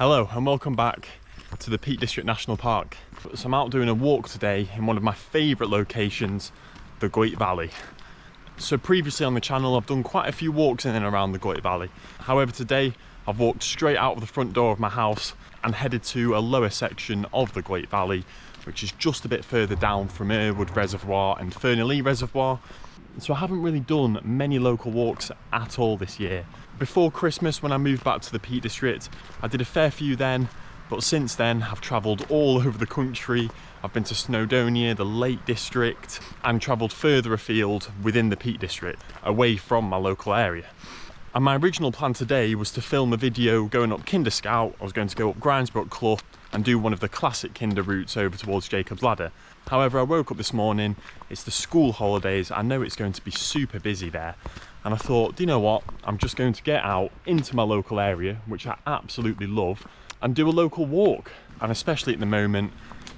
Hello and welcome back to the Peak District National Park. So I'm out doing a walk today in one of my favourite locations, the Goyt Valley. So previously on the channel I've done quite a few walks in and around the Goyt Valley. However, today I've walked straight out of the front door of my house and headed to a lower section of the Goyt Valley, which is just a bit further down from Woodland Reservoir and Fernley Reservoir. So I haven't really done many local walks at all this year. Before Christmas, when I moved back to the Peak District, I did a fair few then, but since then I've travelled all over the country. I've been to Snowdonia, the Lake District, and travelled further afield within the Peak District, away from my local area. And my original plan today was to film a video going up Kinder Scout. I was going to go up Grimesbrook Clough and do one of the classic Kinder routes over towards Jacob's Ladder. However, I woke up this morning, it's the school holidays, I know it's going to be super busy there, and I thought, do you know what, I'm just going to get out into my local area, which I absolutely love, and do a local walk. And especially at the moment,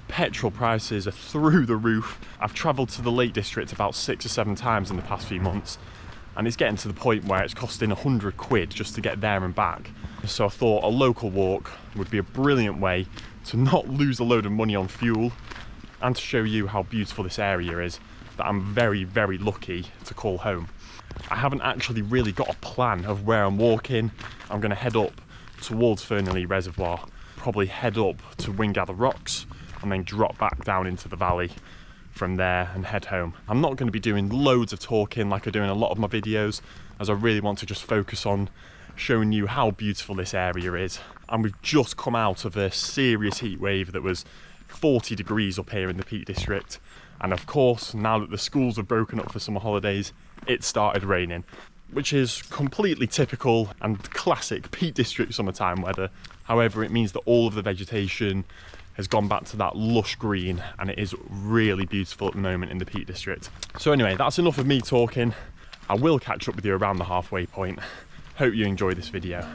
petrol prices are through the roof. I've travelled to the Lake District about 6 or 7 times in the past few months, and it's getting to the point where it's costing £100 just to get there and back. So I thought a local walk would be a brilliant way to not lose a load of money on fuel, and to show you how beautiful this area is that I'm very, very lucky to call home. I haven't actually really got a plan of where I'm walking. I'm going to head up towards Fernley Reservoir, probably head up to Wingather Rocks, and then drop back down into the valley from there and head home. I'm not going to be doing loads of talking like I do in a lot of my videos, as I really want to just focus on showing you how beautiful this area is. And we've just come out of a serious heat wave that was 40 degrees up here in the Peak District, and of course now that the schools have broken up for summer holidays, it started raining, which is completely typical and classic Peak District summertime weather. However, it means that all of the vegetation has gone back to that lush green, and it is really beautiful at the moment in the Peak District. So anyway, that's enough of me talking. I will catch up with you around the halfway point. Hope you enjoy this video.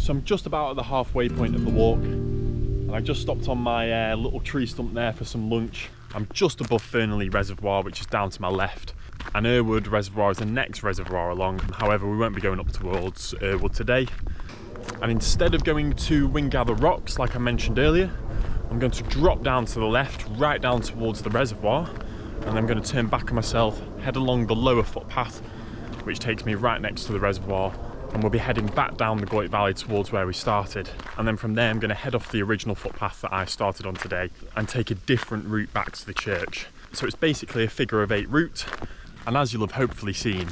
So I'm just about at the halfway point of the walk, and I just stopped on my little tree stump there for some lunch. I'm just above Fernley Reservoir, which is down to my left, and Irwood Reservoir is the next reservoir along. However, we won't be going up towards Irwood today. And instead of going to Wingather Rocks, like I mentioned earlier, I'm going to drop down to the left, right down towards the reservoir, and I'm going to turn back on myself, head along the lower footpath, which takes me right next to the reservoir, and we'll be heading back down the Goyt Valley towards where we started. And then from there I'm going to head off the original footpath that I started on today and take a different route back to the church. So it's basically a figure of 8 route, and as you'll have hopefully seen,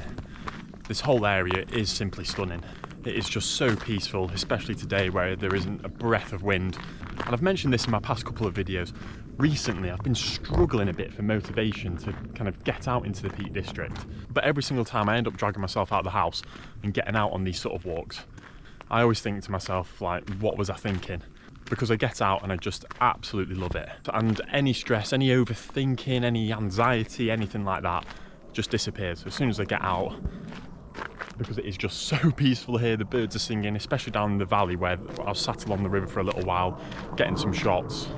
this whole area is simply stunning. It is just so peaceful, especially today where there isn't a breath of wind. And I've mentioned this in my past couple of videos. Recently I've been struggling a bit for motivation to kind of get out into the Peak District, but every single time I end up dragging myself out of the house and getting out on these sort of walks, I always think to myself, like, what was I thinking? Because I get out and I just absolutely love it. And any stress, any overthinking, any anxiety, anything like that just disappears as soon as I get out, because it is just so peaceful here. The birds are singing, especially down in the valley where I was sat along the river for a little while getting some shots.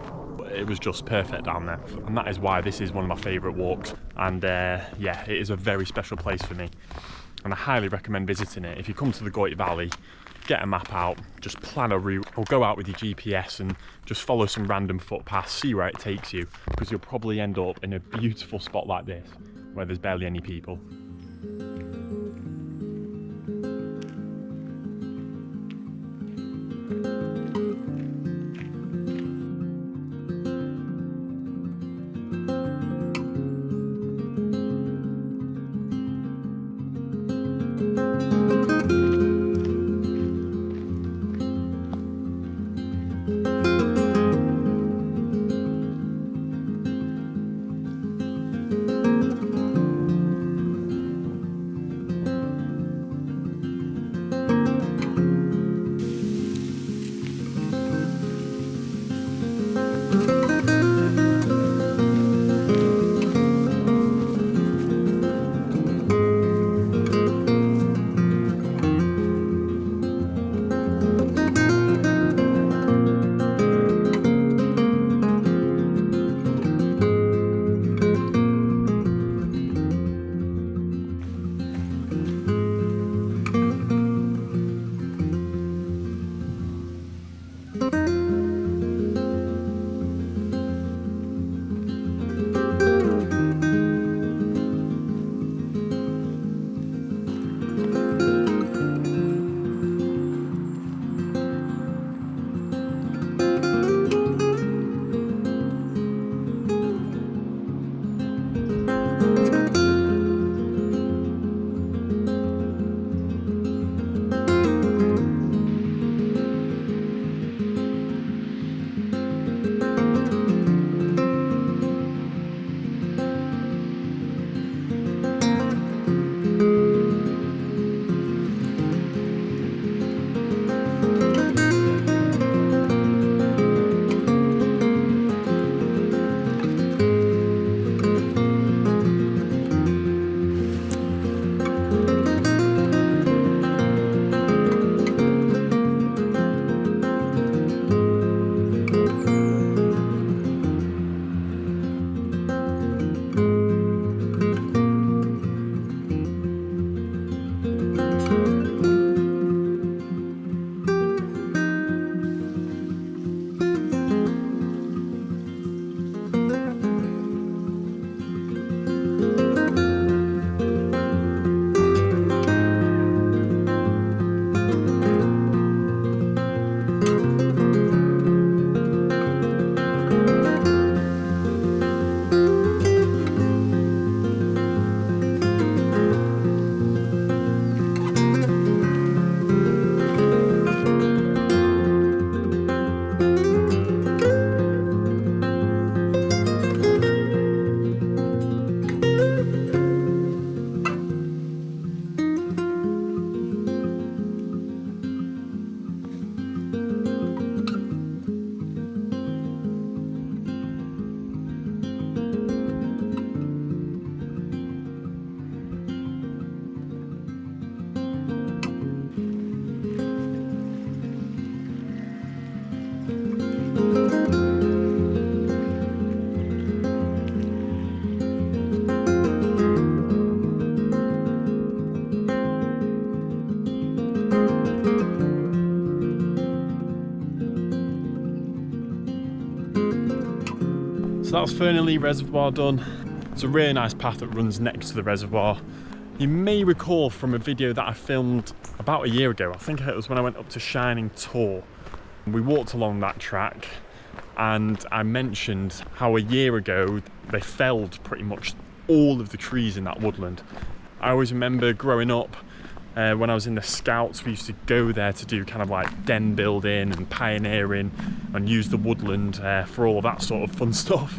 It was just perfect down there, and that is why this is one of my favourite walks. And yeah, it is a very special place for me, and I highly recommend visiting it. If you come to the Goyt Valley, get a map out, just plan a route, or go out with your GPS and just follow some random footpaths, see where it takes you, because you'll probably end up in a beautiful spot like this where there's barely any people. So that's Fernley Reservoir done. It's a really nice path that runs next to the reservoir. You may recall from a video that I filmed about a year ago, I think it was when I went up to Shining Tor. We walked along that track and I mentioned how a year ago they felled pretty much all of the trees in that woodland. I always remember growing up, when I was in the Scouts, we used to go there to do kind of like den building and pioneering and use the woodland for all of that sort of fun stuff.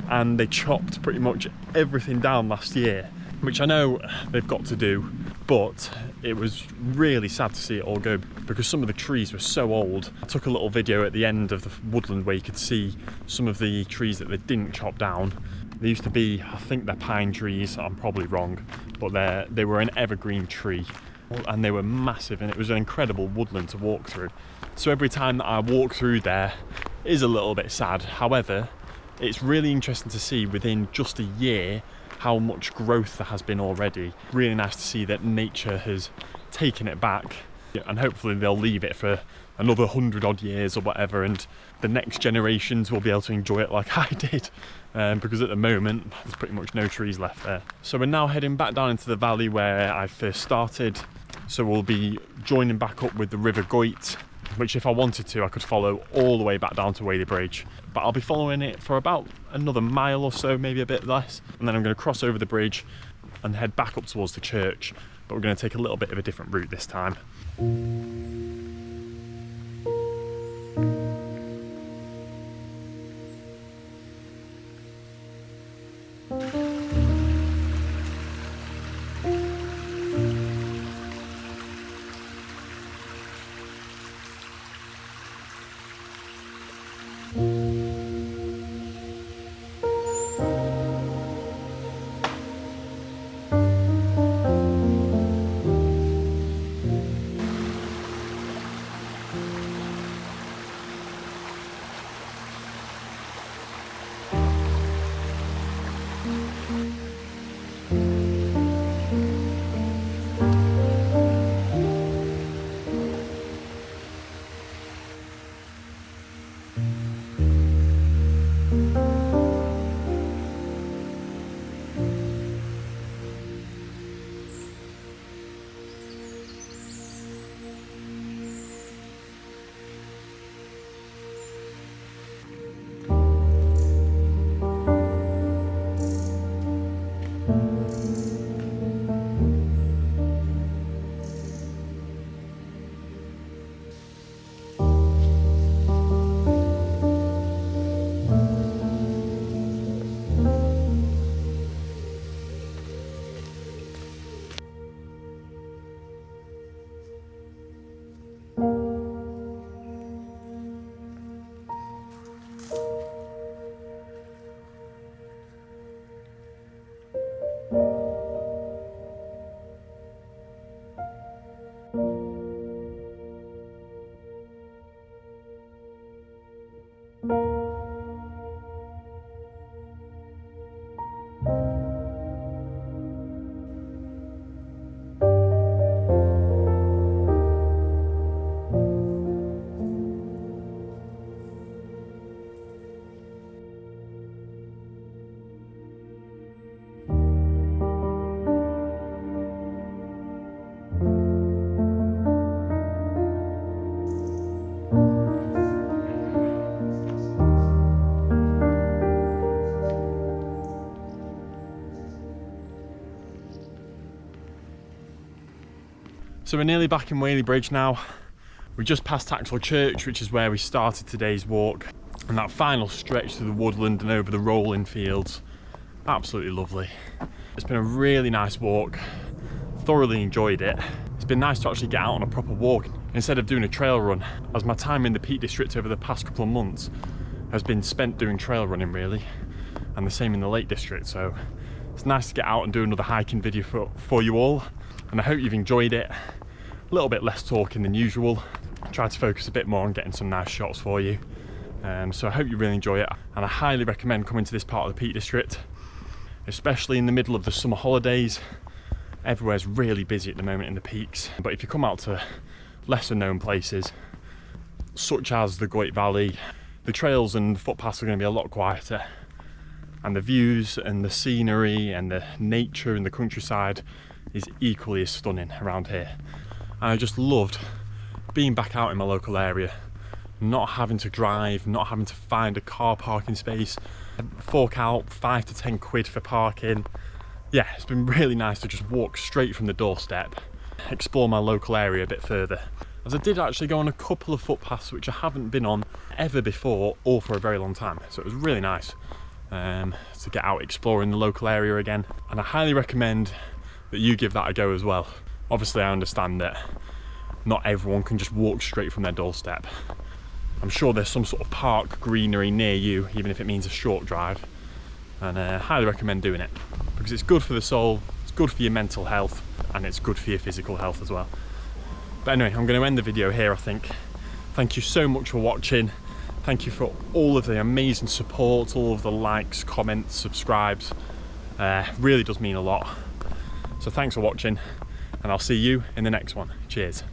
And they chopped pretty much everything down last year, which I know they've got to do, but it was really sad to see it all go because some of the trees were so old. I took a little video at the end of the woodland where you could see some of the trees that they didn't chop down. They used to be, I think they're pine trees, I'm probably wrong, but they were an evergreen tree and they were massive, and it was an incredible woodland to walk through. So every time that I walk through there it is a little bit sad. However, it's really interesting to see within just a year how much growth there has been already. Really nice to see that nature has taken it back, and hopefully they'll leave it for another 100 odd years or whatever, and the next generations will be able to enjoy it like I did, because at the moment there's pretty much no trees left there. So we're now heading back down into the valley where I first started. So we'll be joining back up with the River Goyt, which if I wanted to I could follow all the way back down to Whaley Bridge, but I'll be following it for about another mile or so, maybe a bit less, and then I'm going to cross over the bridge and head back up towards the church, but we're going to take a little bit of a different route this time. So we're nearly back in Whaley Bridge now. We just passed Taxwell Church, which is where we started today's walk, and that final stretch through the woodland and over the rolling fields, absolutely lovely. It's been a really nice walk, thoroughly enjoyed it. It's been nice to actually get out on a proper walk instead of doing a trail run, as my time in the Peak District over the past couple of months has been spent doing trail running really, and the same in the Lake District. So it's nice to get out and do another hiking video for you all, and I hope you've enjoyed it. A little bit less talking than usual. I tried to focus a bit more on getting some nice shots for you. So I hope you really enjoy it, and I highly recommend coming to this part of the Peak District, especially in the middle of the summer holidays. Everywhere's really busy at the moment in the peaks, but if you come out to lesser known places such as the Goyt Valley, the trails and footpaths are going to be a lot quieter, and the views and the scenery and the nature and the countryside is equally as stunning around here. And I just loved being back out in my local area, not having to drive, not having to find a car parking space, fork out 5 to 10 quid for parking. Yeah, it's been really nice to just walk straight from the doorstep, explore my local area a bit further. As I did actually go on a couple of footpaths which I haven't been on ever before or for a very long time, so it was really nice to get out exploring the local area again, and I highly recommend that you give that a go as well. Obviously I understand that not everyone can just walk straight from their doorstep. I'm sure there's some sort of park greenery near you, even if it means a short drive, and I highly recommend doing it because it's good for the soul, it's good for your mental health, and it's good for your physical health as well. But anyway, I'm going to end the video here, I think. Thank you so much for watching. Thank you for all of the amazing support, all of the likes, comments, subscribes. Really does mean a lot. So thanks for watching, and I'll see you in the next one. Cheers.